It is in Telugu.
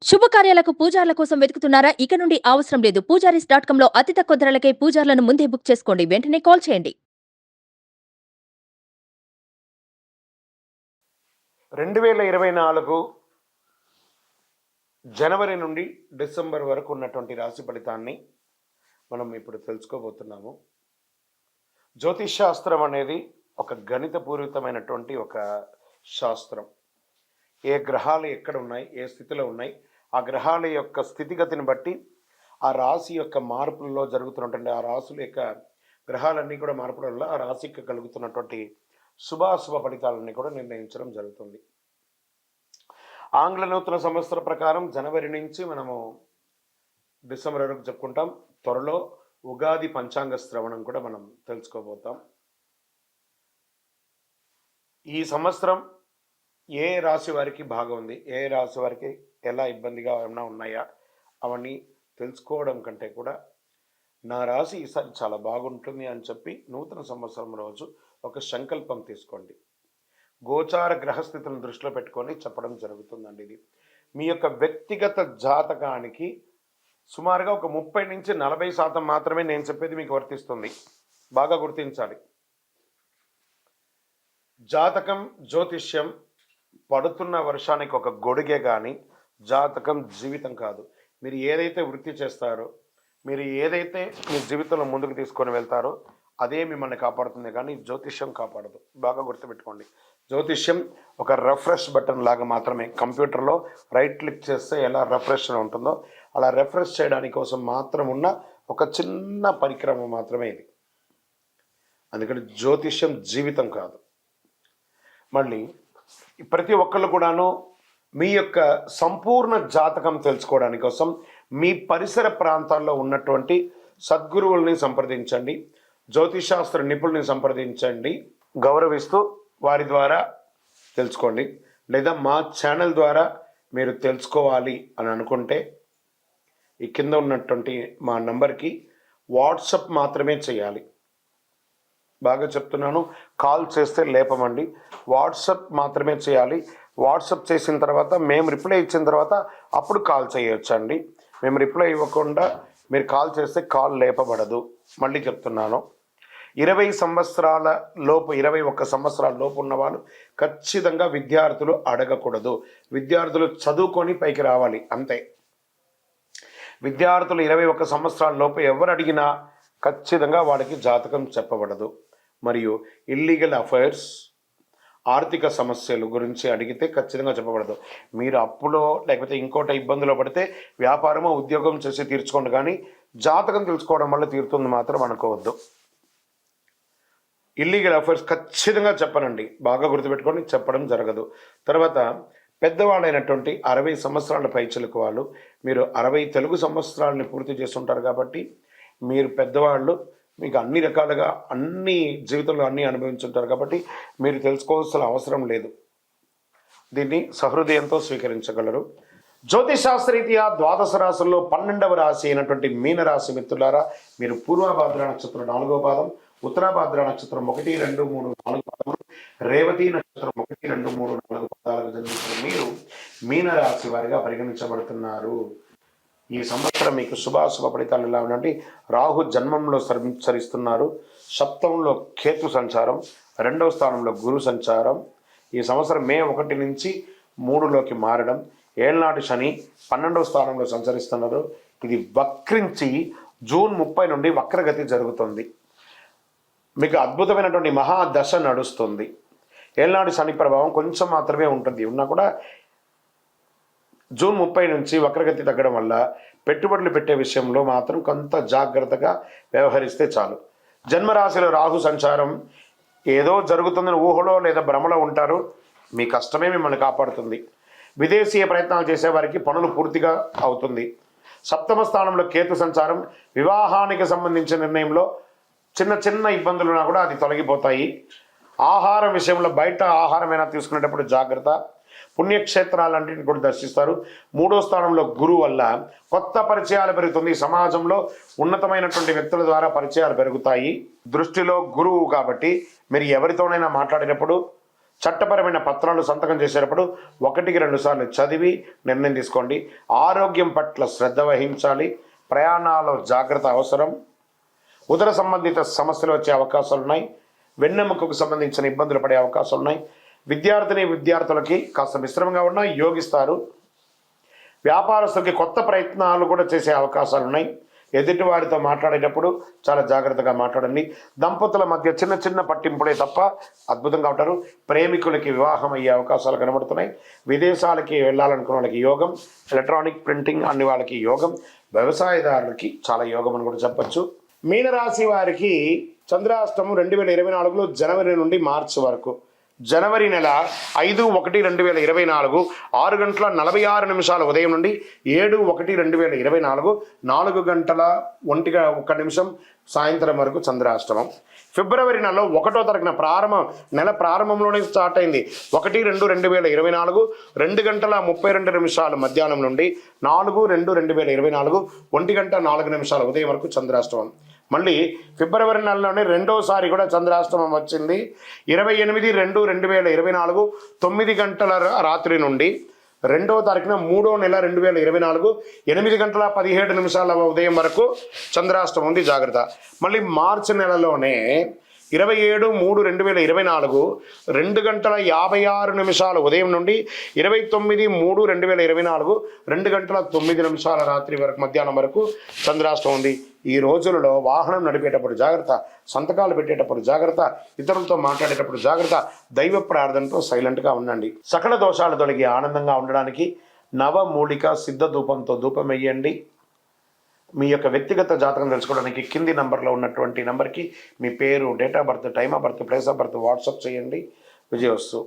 శుభకార్యాలకు పూజార్ల కోసం వెతుకుతున్నారా? ఇక నుండి అవసరం లేదు. పూజారీస్.com లో అతి తక్కువ ధరలకే పూజార్లను ముందే బుక్ చేసుకోండి. వెంటనే కాల్ చేయండి. 2024 జనవరి నుండి డిసెంబర్ వరకు ఉన్నటువంటి రాశి ఫలితాన్ని మనం ఇప్పుడు తెలుసుకోబోతున్నాము. జ్యోతిష్ శాస్త్రం అనేది ఒక గణితపూరితమైనటువంటి ఒక శాస్త్రం. ఏ గ్రహాలు ఎక్కడ ఉన్నాయి, ఏ స్థితిలో ఉన్నాయి, ఆ గ్రహాల యొక్క స్థితిగతిని బట్టి ఆ రాశి యొక్క మార్పులలో జరుగుతున్నటువంటి ఆ రాశుల యొక్క గ్రహాలన్నీ కూడా మార్పుల వల్ల ఆ రాశికి కలుగుతున్నటువంటి శుభాశుభ ఫలితాలన్నీ కూడా నిర్ణయించడం జరుగుతుంది. ఆంగ్ల నూతన సంవత్సర ప్రకారం జనవరి నుంచి మనము డిసెంబర్ వరకు చెప్పుకుంటాం. త్వరలో ఉగాది పంచాంగ శ్రవణం కూడా మనం తెలుసుకోబోతాం. ఈ సంవత్సరం ఏ రాశి వారికి బాగా ఉంది, ఏ రాశి వారికి ఎలా ఇబ్బందిగా ఏమైనా ఉన్నాయా అవన్నీ తెలుసుకోవడం కంటే కూడా నా రాశి ఈసారి చాలా బాగుంటుంది అని చెప్పి నూతన సంవత్సరం రోజు ఒక సంకల్పం తీసుకోండి. గోచార గ్రహస్థితులను దృష్టిలో పెట్టుకొని చెప్పడం జరుగుతుందండి. ఇది మీ యొక్క వ్యక్తిగత జాతకానికి సుమారుగా ఒక 30 నుంచి 40% మాత్రమే నేను చెప్పేది మీకు వర్తిస్తుంది. బాగా గుర్తించాలి. జాతకం, జ్యోతిష్యం పడుతున్న వర్షానికి ఒక గొడుగే కానీ జాతకం జీవితం కాదు. మీరు ఏదైతే వృత్తి చేస్తారో, మీరు ఏదైతే మీ జీవితంలో ముందుకు తీసుకొని వెళ్తారో అదే మిమ్మల్ని కాపాడుతుంది, కానీ జ్యోతిష్యం కాపాడదు. బాగా గుర్తుపెట్టుకోండి. జ్యోతిష్యం ఒక రిఫ్రెష్ బటన్ లాగా మాత్రమే. కంప్యూటర్లో రైట్ క్లిక్ చేస్తే ఎలా రిఫ్రెష్ ఉంటుందో అలా రిఫ్రెష్ చేయడానికి కోసం మాత్రం ఉన్న ఒక చిన్న పరికరం మాత్రమే ఇది. అందుకని జ్యోతిష్యం జీవితం కాదు. మళ్ళీ ప్రతి ఒక్కళ్ళు కూడాను మీ యొక్క సంపూర్ణ జాతకం తెలుసుకోవడానికి కోసం మీ పరిసర ప్రాంతాల్లో ఉన్నటువంటి సద్గురువుల్ని సంప్రదించండి, జ్యోతిషాస్త్ర నిపుణుల్ని సంప్రదించండి, గౌరవిస్తూ వారి ద్వారా తెలుసుకోండి. లేదా మా ఛానల్ ద్వారా మీరు తెలుసుకోవాలి అని అనుకుంటే ఈ కింద ఉన్నటువంటి మా నంబర్కి వాట్సప్ మాత్రమే చేయాలి. బాగా చెప్తున్నాను, కాల్ చేస్తే లేపమండి. వాట్సప్ మాత్రమే చేయాలి. వాట్సప్ చేసిన తర్వాత మేము రిప్లై ఇచ్చిన తర్వాత అప్పుడు కాల్ చేయొచ్చండి. మేము రిప్లై ఇవ్వకుండా మీరు కాల్ చేస్తే కాల్ లేపబడదు. మళ్ళీ చెప్తున్నాను, 20 సంవత్సరాల లోపు 21 సంవత్సరాల లోపు ఉన్న వాళ్ళు ఖచ్చితంగా విద్యార్థులు అడగకూడదు. విద్యార్థులు చదువుకొని పైకి రావాలి అంతే. విద్యార్థులు 21 సంవత్సరాల లోపు ఎవరు అడిగినా ఖచ్చితంగా వాడికి జాతకం చెప్పబడదు. మరియు ఇల్లీగల్ అఫైర్స్, ఆర్థిక సమస్యలు గురించి అడిగితే ఖచ్చితంగా చెప్పబడదు. మీరు అప్పులో లేకపోతే ఇంకోటి ఇబ్బందులో పడితే వ్యాపారమో ఉద్యోగం చేసి తీర్చుకోండి, కానీ జాతకం తెలుసుకోవడం వల్ల తీరుతుంది మాత్రం అనుకోవద్దు. ఇల్లీగల్ అఫైర్స్ ఖచ్చితంగా చెప్పనండి. బాగా గుర్తుపెట్టుకొని చెప్పడం జరగదు. తర్వాత పెద్దవాళ్ళైనటువంటి 60 సంవత్సరాల పైచిలకు వాళ్ళు, మీరు 60 తెలుగు సంవత్సరాలని పూర్తి చేస్తుంటారు కాబట్టి మీరు పెద్దవాళ్ళు, మీకు అన్ని రకాలుగా అన్ని జీవితంలో అన్నీ అనుభవించుంటారు కాబట్టి మీరు తెలుసుకోవాల్సిన అవసరం లేదు. దీన్ని సహృదయంతో స్వీకరించగలరు. జ్యోతిశాస్త్రరీత్యా ద్వాదశ రాశుల్లో 12వ రాశి అయినటువంటి మీనరాశి మిత్రులారా, మీరు పూర్వభాద్ర నక్షత్రం 4వ పాదం, ఉత్తరాభాద్ర నక్షత్రం 1, 2, 3, 4 పాదములు, రేవతి నక్షత్రం 1, 2, 3, 4 పాదాలకు జన్మించిన మీరు మీనరాశి వారిగా పరిగణించబడుతున్నారు. ఈ సంవత్సరం మీకు శుభాశుభ ఫలితాలు ఎలా ఉండండి. రాహు జన్మంలో సంచరిస్తున్నారు, సప్తమంలో కేతు సంచారం, 2వ స్థానంలో గురు సంచారం. ఈ సంవత్సరం మే 1 నుంచి 3లోకి మారడం, ఏళ్నాటి శని 12వ స్థానంలో సంచరిస్తున్నారు. ఇది వక్రించి జూన్ 30 నుండి వక్రగతి జరుగుతుంది. మీకు అద్భుతమైనటువంటి మహాదశ నడుస్తుంది. ఏళ్నాటి శని ప్రభావం కొంచెం మాత్రమే ఉంటుంది, ఉన్నా కూడా జూన్ 30 నుంచి వక్రగతి తగ్గడం వల్ల పెట్టుబడులు పెట్టే విషయంలో మాత్రం కొంత జాగ్రత్తగా వ్యవహరిస్తే చాలు. జన్మరాశిలో రాహు సంచారం, ఏదో జరుగుతుందని ఊహలో లేదా భ్రమలో ఉంటారు. మీ కష్టమే మిమ్మల్ని కాపాడుతుంది. విదేశీయ ప్రయత్నాలు చేసేవారికి పనులు పూర్తిగా అవుతుంది. సప్తమ స్థానంలో కేతు సంచారం, వివాహానికి సంబంధించిన నిర్ణయంలో చిన్న చిన్న ఇబ్బందులు ఉన్నా కూడా అది తొలగిపోతాయి. ఆహారం విషయంలో బయట ఆహారమైనా తీసుకునేటప్పుడు జాగ్రత్త. పుణ్యక్షేత్రాలన్నింటిని కూడా దర్శిస్తారు. 3వ స్థానంలో గురువు వల్ల కొత్త పరిచయాలు పెరుగుతుంది. సమాజంలో ఉన్నతమైనటువంటి వ్యక్తుల ద్వారా పరిచయాలు పెరుగుతాయి. దృష్టిలో గురువు కాబట్టి మీరు ఎవరితోనైనా మాట్లాడినప్పుడు చట్టపరమైన పత్రాలు సంతకం చేసేటప్పుడు 1-2 సార్లు చదివి నిర్ణయం తీసుకోండి. ఆరోగ్యం పట్ల శ్రద్ధ వహించాలి. ప్రయాణాల్లో జాగ్రత్త అవసరం. ఉదర సంబంధిత సమస్యలు వచ్చే అవకాశాలు ఉన్నాయి. వెన్నెముకకు సంబంధించిన ఇబ్బందులు పడే అవకాశాలు ఉన్నాయి. విద్యార్థులకి కాస్త మిశ్రమంగా ఉన్నాయి, యోగిస్తారు. వ్యాపారస్తులకి కొత్త ప్రయత్నాలు కూడా చేసే అవకాశాలు ఉన్నాయి. ఎదుటి వారితో మాట్లాడేటప్పుడు చాలా జాగ్రత్తగా మాట్లాడండి. దంపతుల మధ్య చిన్న చిన్న పట్టింపులే తప్ప అద్భుతంగా ఉంటారు. ప్రేమికులకి వివాహం అయ్యే అవకాశాలు కనబడుతున్నాయి. విదేశాలకి వెళ్ళాలనుకున్న వాళ్ళకి యోగం, ఎలక్ట్రానిక్ ప్రింటింగ్ అన్ని వాళ్ళకి యోగం, వ్యవసాయదారులకి చాలా యోగం అని కూడా చెప్పచ్చు. మీనరాశి వారికి చంద్రాష్టమం 2024లో జనవరి నుండి మార్చి వరకు. జనవరి నెల 5/1/2024 6:46 ఉదయం నుండి 7/1/2024 4:01 సాయంత్రం వరకు చంద్రాష్టమం. ఫిబ్రవరి నెలలో 1వ తారీఖున నెల ప్రారంభంలోనే స్టార్ట్ అయింది. 1/2/2024 2:32 మధ్యాహ్నం నుండి 4/2/2024 1:04 ఉదయం వరకు చంద్రాష్టమం. మళ్ళీ ఫిబ్రవరి నెలలోనే రెండోసారి కూడా చంద్రాష్టమం వచ్చింది. 28/2/2024 9 రాత్రి నుండి 2వ తారీఖున 3వ నెల 2024 8:17 ఉదయం వరకు చంద్రాష్టమం ఉంది, జాగ్రత్త. మళ్ళీ మార్చి నెలలోనే 27/3/2024 2:56 ఉదయం నుండి 29/3/2024 2:09 రాత్రి వరకు మధ్యాహ్నం వరకు చంద్రాష్టమం ఉంది. ఈ రోజులలో వాహనం నడిపేటప్పుడు జాగ్రత్త, సంతకాలు పెట్టేటప్పుడు జాగ్రత్త, ఇతరులతో మాట్లాడేటప్పుడు జాగ్రత్త, దైవ ప్రార్థనతో సైలెంట్గా ఉండండి. సకల దోషాలు తొలగి ఆనందంగా ఉండడానికి నవమూలిక సిద్ధ ధూపంతో ధూపం వేయండి. మీ యొక్క వ్యక్తిగత జాతకం తెలుసుకోవడానికి కింది నంబర్లో ఉన్నటువంటి నంబర్కి మీ పేరు, date of birth, time of birth, place of birth WhatsApp చేయండి. విజయోస్తు.